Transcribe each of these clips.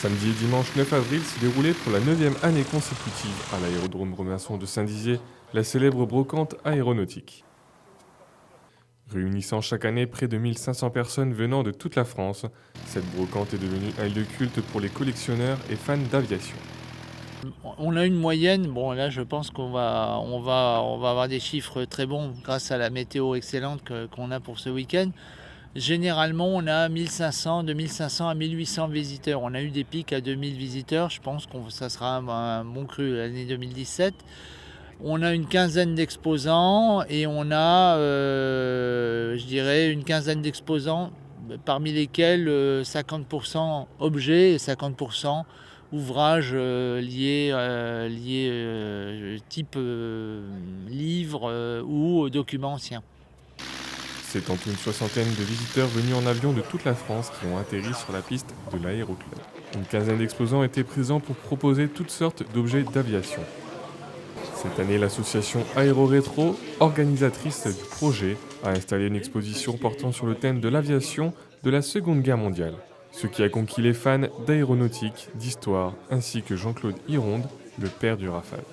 Samedi et dimanche 9 avril s'est déroulée pour la 9e année consécutive à l'aérodrome Robinson de Saint-Dizier la célèbre brocante aéronautique. Réunissant chaque année près de 1500 personnes venant de toute la France, cette brocante est devenue un lieu culte pour les collectionneurs et fans d'aviation. On a une moyenne, bon là je pense qu'on va avoir des chiffres très bons grâce à la météo excellente qu'on a pour ce week-end. Généralement on a de 1500 à 1800 visiteurs. On a eu des pics à 2000 visiteurs, je pense que ça sera un bon cru l'année 2017. On a une quinzaine d'exposants et on a, je dirais, une quinzaine d'exposants parmi lesquels 50% objets et 50% ouvrages liés type livres ou documents anciens. C'est en tout une soixantaine de visiteurs venus en avion de toute la France qui ont atterri sur la piste de l'aéroclub. Une quinzaine d'exposants étaient présents pour proposer toutes sortes d'objets d'aviation. Cette année, l'association Aéro-Rétro, organisatrice du projet, a installé une exposition portant sur le thème de l'aviation de la Seconde Guerre mondiale, ce qui a conquis les fans d'aéronautique, d'histoire, ainsi que Jean-Claude Hironde, le père du Rafale.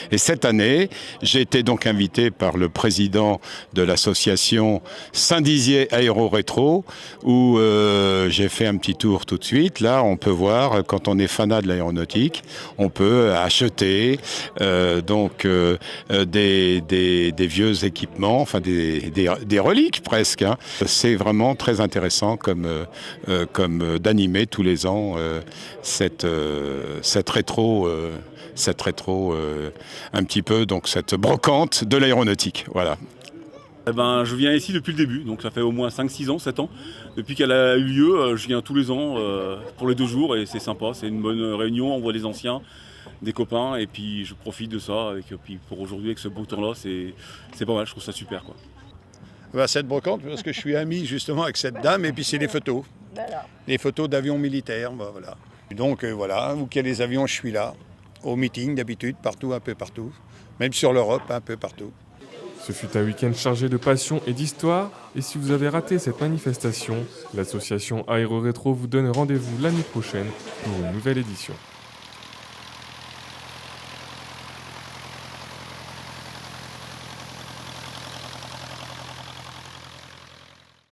Et cette année, j'ai été donc invité par le président de l'association Saint-Dizier Aéro-Rétro, où j'ai fait un petit tour tout de suite. Là, on peut voir, quand on est fanat de l'aéronautique, on peut acheter des vieux équipements, enfin des reliques presque. Hein. C'est vraiment très intéressant comme d'animer tous les ans cette rétro. Un petit peu, donc cette brocante de l'aéronautique, voilà. Eh ben, je viens ici depuis le début, donc ça fait au moins 5-6 ans, 7 ans. Depuis qu'elle a eu lieu, je viens tous les ans pour les 2 jours et c'est sympa, c'est une bonne réunion, on voit des anciens, des copains et puis je profite de ça. Et puis pour aujourd'hui avec ce beau temps-là, c'est pas mal, je trouve ça super, quoi. Cette brocante, parce que je suis ami justement avec cette dame et puis c'est les photos. Les photos d'avions militaires, voilà. Donc voilà, où qu'il y a les avions, je suis là. Au meeting d'habitude, partout, un peu partout. Même sur l'Europe, un peu partout. Ce fut un week-end chargé de passion et d'histoire, et si vous avez raté cette manifestation, l'association Aéro-Rétro vous donne rendez-vous l'année prochaine pour une nouvelle édition.